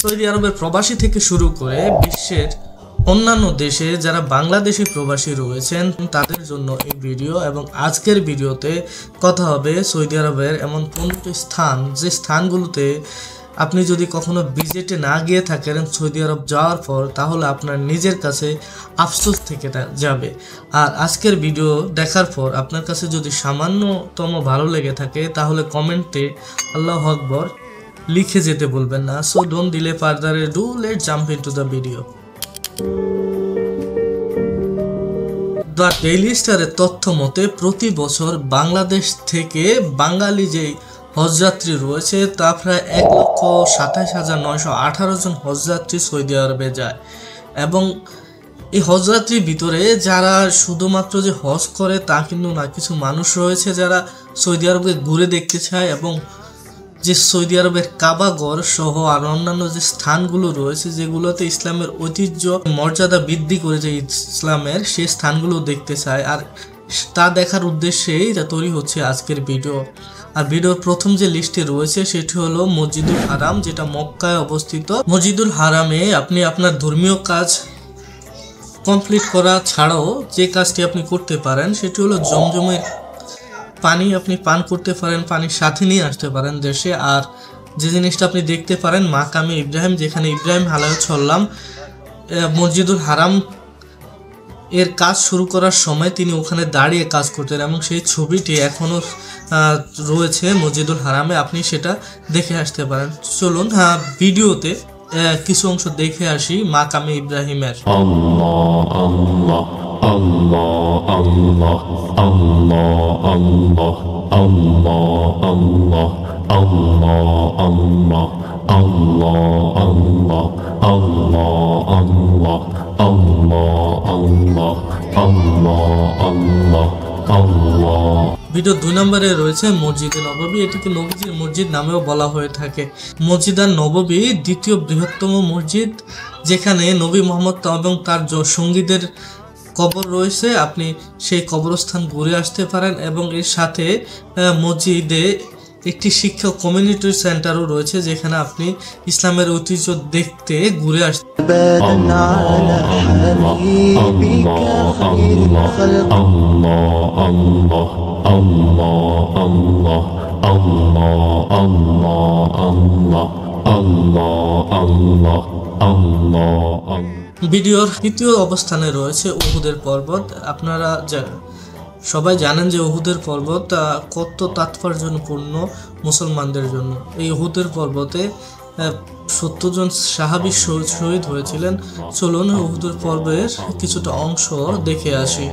Saudi আরবের প্রবাসী থেকে শুরু করে বিশ্বের অন্যান্য দেশে যারা বাংলাদেশি প্রবাসী রয়েছেন তাদের জন্য এই ভিডিও। এবং আজকের ভিডিওতে কথা হবে সৌদি আরবের এমন 15টি স্থান, যে স্থানগুলোতে আপনি যদি কখনো ভিজিটে না গিয়ে থাকেন সৌদি আরব যাওয়ার পর, তাহলে আপনার নিজের কাছে আফসোস থেকে যাবে। আর আজকের ভিডিও দেখার পর আপনার কাছে যদি সামান্যতম ভালো লেগে থাকে তাহলে কমেন্টে আল্লাহু আকবার লিখে যেতে বলবেন না। So don't delay further, do let's jump into the video. The daily স্টারের তথ্য মতে প্রতি বছর বাংলাদেশ থেকে বাঙালি যেই হজযাত্রী রয়েছে তা প্রায় 1,27,918 জন হজযাত্রী সৌদি আরবে যায়। এবং এই হজযাত্রীর ভিতরে যারা শুধুমাত্র যে হজ করে তা কিন্তু না, কিছু মানুষ রয়েছে যারা সৌদি আরবকে ঘুরে দেখতে চায় এবং যে সৌদি আরবের কাবাঘর সহ আর অন্যান্য যে স্থানগুলো রয়েছে যেগুলোতে ইসলামের ঐতিহ্য মর্যাদা বৃদ্ধি করেছে ইসলামের, সেই স্থানগুলো দেখতে চায়। আর তা দেখার উদ্দেশ্যেই তৈরি হচ্ছে আজকের ভিডিও। আর ভিডিওর প্রথম যে লিস্টে রয়েছে সেটি হলো মসজিদুল হারাম, যেটা মক্কায় অবস্থিত। মসজিদুল হারামে আপনি আপনার ধর্মীয় কাজ কমপ্লিট করা ছাড়াও যে কাজটি আপনি করতে পারেন সেটি হলো জমজমের পানি আপনি পান করতে পারেন, পানির সাথে নিয়ে আসতে পারেন দেশে। আর যে জিনিসটা আপনি দেখতে পারেন মাকামে ইব্রাহিম, যেখানে ইব্রাহিম আলাইহিসসালাম মসজিদুল হারাম এর কাজ শুরু করার সময় তিনি ওখানে দাঁড়িয়ে কাজ করতেন এবং সেই ছবিটি এখনও রয়েছে মসজিদুল হারামে, আপনি সেটা দেখে আসতে পারেন। চলুন ভিডিওতে কিছু অংশ দেখে আসি মাকামে ইব্রাহিমের। ভিডিও 2 নম্বরে রয়েছে মসজিদে নববী। এটিকে নবীজির মসজিদ নামেও বলা হয়ে থাকে। মসজিদ আর নববী দ্বিতীয় বৃহত্তম মসজিদ, যেখানে নবী মোহাম্মদ এবং তার সঙ্গীদের কবর রয়েছে। আপনি সেই কবরস্থান ঘুরে আসতে পারেন এবং এর সাথে মসজিদে একটি শিক্ষা কমিউনিটি সেন্টারও রয়েছে, যেখানে আপনি ইসলামের ঐতিহ্য দেখতে ঘুরে আসতে ভিডিওর তৃতীয় অবস্থানে রয়েছে উহুদের পর্বত। আপনারা সবাই জানেন যে উহুদের পর্বত কত তাৎপর্যপূর্ণ মুসলমানদের জন্য। এই উহুদের পর্বতে 70 জন সাহাবী শহীদ হয়েছিলেন। চলুন উহুদের পর্বের কিছুটা অংশ দেখে আসি।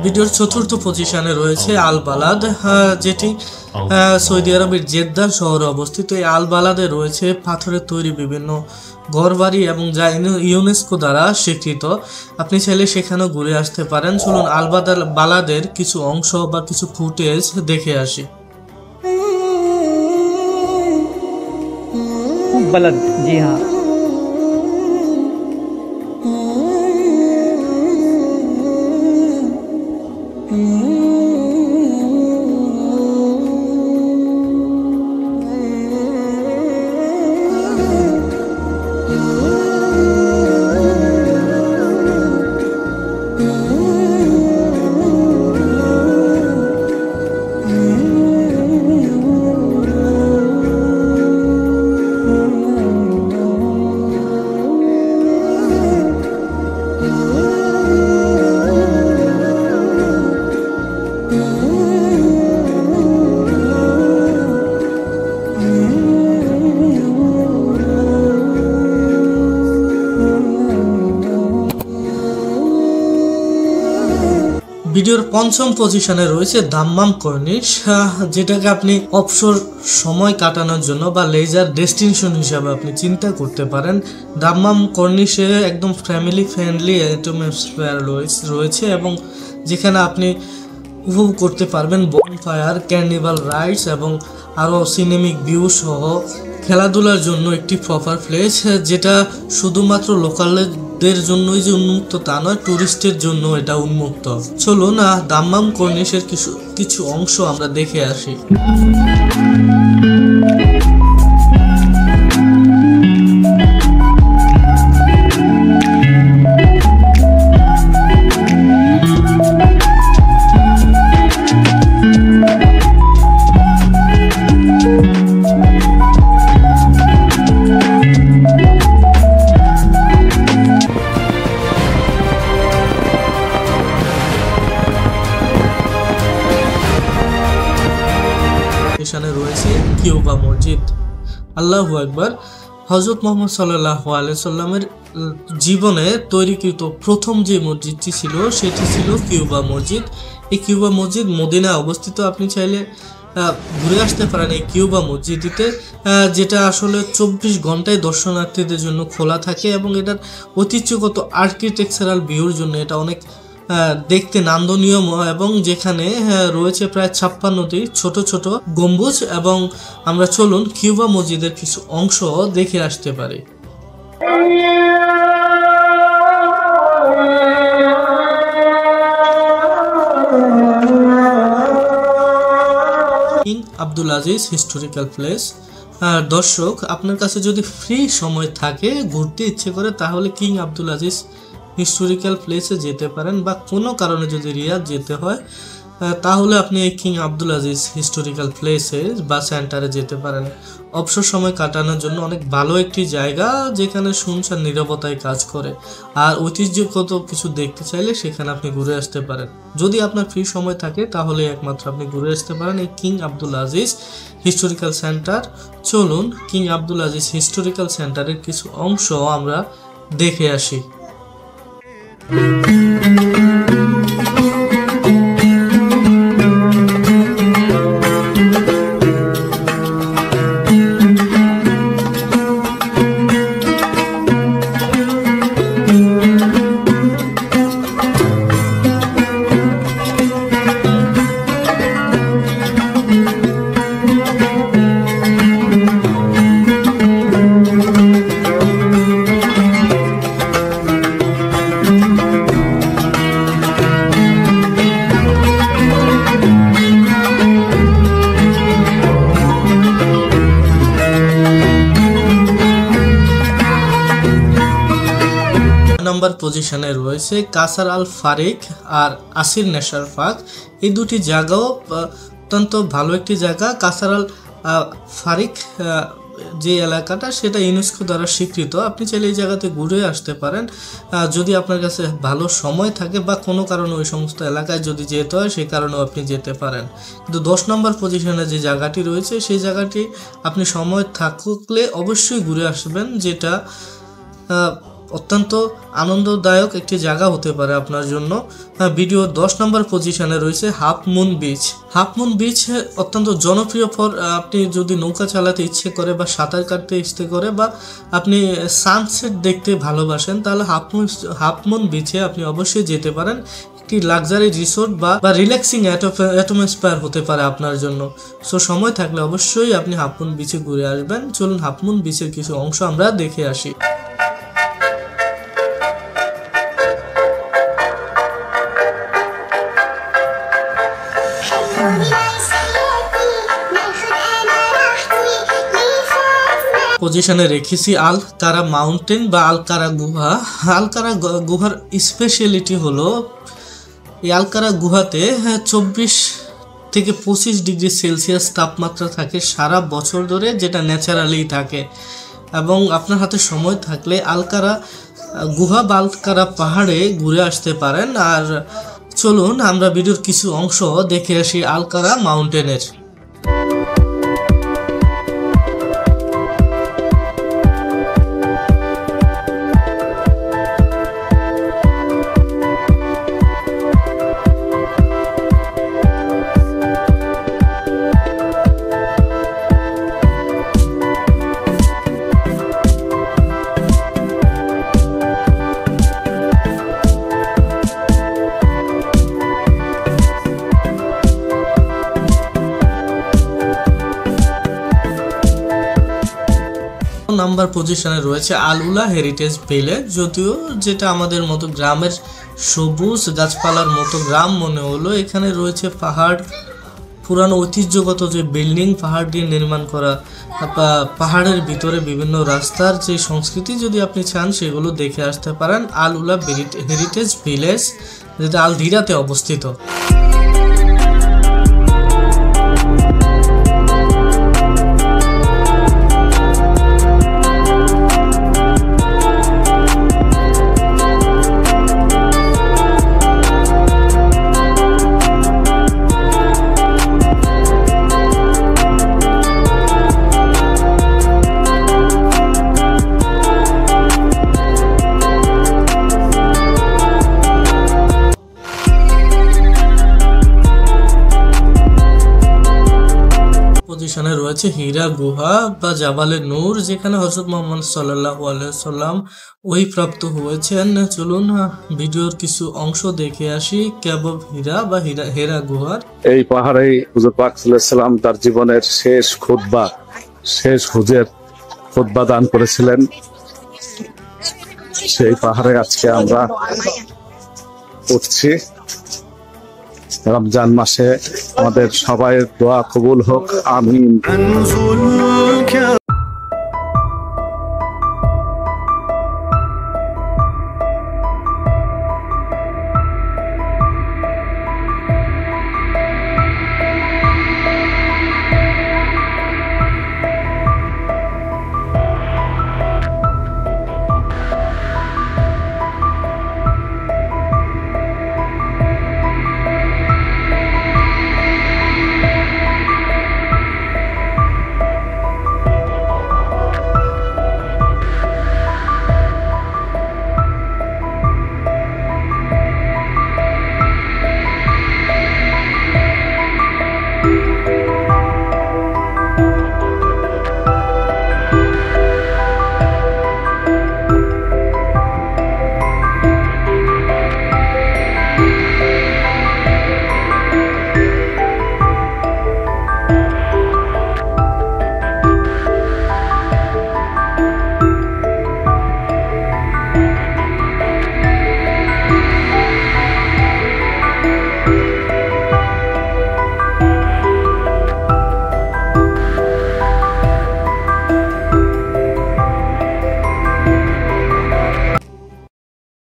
ভিডিওর চতুর্থ পজিশনে রয়েছে আল বালাদ, যেটি সৌদি আরবের জেদ্দা শহরে অবস্থিত। এই আল বালাদে রয়েছে পাথরের তৈরি বিভিন্ন ঘরবাড়ি এবং যা ইউনেস্কো দ্বারা স্বীকৃত। আপনি চাইলে সেখানেও ঘুরে আসতে পারেন। চলুন আল বালাদের কিছু অংশ বা কিছু ফুটেজ দেখে আসি। বালাদ, জি হ্যাঁ। ভিডিওর পঞ্চম পজিশনে রয়েছে দাম্মাম কর্নিশ, যেটাকে আপনি অবসর সময় কাটানোর জন্য বা লেজার ডেস্টিনেশন হিসাবে আপনি চিন্তা করতে পারেন। দাম্মাম কর্নিশে একদম ফ্যামিলি ফ্রেন্ডলি অ্যাটমসফিয়ার রয়েছে এবং যেখানে আপনি উপভোগ করতে পারবেন বনফায়ার, ক্যার্নিভাল রাইডস এবং আরও সিনেমিক ভিউ সহ খেলাধুলার জন্য একটি প্রপার প্লেস, যেটা শুধুমাত্র লোকালদের জন্যই যে উন্মুক্ত তা নয়, ট্যুরিস্টের জন্য এটা উন্মুক্ত। চলুন দাম্মাম কর্নিশের কিছু অংশ আমরা দেখে আসি। এখানে রয়েছে কিউবা মসজিদ। আল্লাহু আকবার। হযরত মুহাম্মদ সাল্লাল্লাহু আলাইহি সাল্লামের জীবনে তৈরিকৃত প্রথম যে মসজিদটি ছিল সেটি ছিল কিউবা মসজিদ। এই কিউবা মসজিদ মদিনায় অবস্থিত। আপনি চাইলে ঘুরে আসতে পারেন এই কিউবা মসজিদটিতে, যেটা আসলে 24 ঘন্টায় দর্শনার্থীদের জন্য খোলা থাকে এবং এটার ঐতিহ্যগত আর্কিটেকচারাল ভিউর জন্য এটা অনেক দেখতে নান্দনীয় এবং যেখানে রয়েছে প্রায় 56টি ছোট ছোট গম্বুজ। এবং আমরা চলুন কিউবা মসজিদের কিছু অংশ দেখে আসতে পারি। King Abdul Aziz historical place. দর্শক, আপনার কাছে যদি ফ্রি সময় থাকে, ঘুরতে ইচ্ছে করে, তাহলে কিং আব্দুল আজিজ হিস্টোরিক্যাল প্লেসে যেতে পারেন, বা কোনো কারণে যদি রিয়াদ যেতে হয় তাহলে আপনি এই কিং আব্দুল আজিজ হিস্টোরিক্যাল প্লেসে বা সেন্টারে যেতে পারেন। অবসর সময় কাটানোর জন্য অনেক ভালো একটি জায়গা, যেখানে শুনশান নীরবতায় কাজ করে। আর ঐতিহ্যগত কিছু দেখতে চাইলে সেখানে আপনি ঘুরে আসতে পারেন। যদি আপনার ফ্রি সময় থাকে তাহলে একমাত্র আপনি ঘুরে আসতে পারেন এই king Abdul Aziz historical centre. চলুন কিং আব্দুল আজিজ হিস্টোরিক্যাল সেন্টারের কিছু অংশ আমরা দেখে আসি। নাম্বার পজিশনে রয়েছে কাসার আল ফারিক আর আসির নেশার পার্ক। এই দুটি জায়গাও অত্যন্ত ভালো একটি জায়গা। কাসার আল ফারিক যে এলাকাটা সেটা ইউনেস্কো দ্বারা স্বীকৃত। আপনি চাইলে এই জায়গাতে ঘুরে আসতে পারেন যদি আপনার কাছে ভালো সময় থাকে, বা কোনো কারণে ওই সমস্ত এলাকায় যদি যেতে হয় সেই কারণেও আপনি যেতে পারেন। কিন্তু 10 নম্বর পজিশনে যে জায়গাটি রয়েছে সেই জায়গাটি আপনি সময় থাকলে অবশ্যই ঘুরে আসবেন, যেটা অত্যন্ত আনন্দদায়ক একটি জায়গা হতে পারে আপনার জন্য। ভিডিও 10 নম্বর পজিশনে রয়েছে half moon beach. Half moon beach অত্যন্ত জনপ্রিয় ফর আপনি যদি নৌকা চালাতে ইচ্ছে করে, বা সাঁতার কাটতে ইচ্ছে করে, বা আপনি সানসেট দেখতে ভালোবাসেন, তাহলে হাফ মুন বিচে আপনি অবশ্যই যেতে পারেন। একটি লাক্সারি রিসোর্ট বা রিল্যাক্সিং অ্যাটমসফিয়ার হতে পারে আপনার জন্য। সো সময় থাকলে অবশ্যই আপনি হাফ মুন বিচে ঘুরে আসবেন। চলুন হাফ মুন বিচের কিছু অংশ আমরা দেখে আসি। পজিশনে রেখেছি আল কারা মাউন্টেন বা আল কারা গুহা। আল কারা গুহার স্পেশালিটি হলো এই আল কারা গুহাতে 24 থেকে 25 ডিগ্রি সেলসিয়াস তাপমাত্রা থাকে সারা বছর ধরে, যেটা ন্যাচারালি থাকে। এবং আপনার হাতে সময় থাকলে আল কারা গুহা বা আল কারা পাহাড়ে ঘুরে আসতে পারেন। আর চলুন আমরা ভিডিওর কিছু অংশ দেখে আসি আল কারা মাউন্টেনের। নাম্বার পজিশনে রয়েছে আল উলা হেরিটেজ ভিলেজ, যদিও যেটা আমাদের মতো গ্রামের সবুজ গাছপালার মতো গ্রাম মনে হলো, এখানে রয়েছে পাহাড়, পুরানো ঐতিহ্যগত যে বিল্ডিং পাহাড় দিয়ে নির্মাণ করা, পাহাড়ের ভিতরে বিভিন্ন রাস্তার যে সংস্কৃতি যদি আপনি চান সেগুলো দেখে আসতে পারেন। আল উলা হেরিটেজ ভিলেজ, যেটা আল ধীরাতে অবস্থিত। পজিশনে রয়েছে হীরা গুহা বা জাবালে নূর, যেখানে হযরত মুহাম্মদ সাল্লাল্লাহু আলাইহি ওয়াসাল্লাম ওহীপ্রাপ্ত হয়েছেন। চলুন ভিডিওর কিছু অংশ দেখে আসি কেবল হীরা বা হীরা গুহার। এই পাহাড়েই হুজুর পাক সাল্লাল্লাহু আলাইহি ওয়াসাল্লাম তার জীবনের শেষ হুজের খুতবা দান করেছিলেন। সেই পাহাড়ে আজকে আমরা উঠছি। রমজান মাসে আমাদের সবাই দোয়া কবুল হোক, আমিন।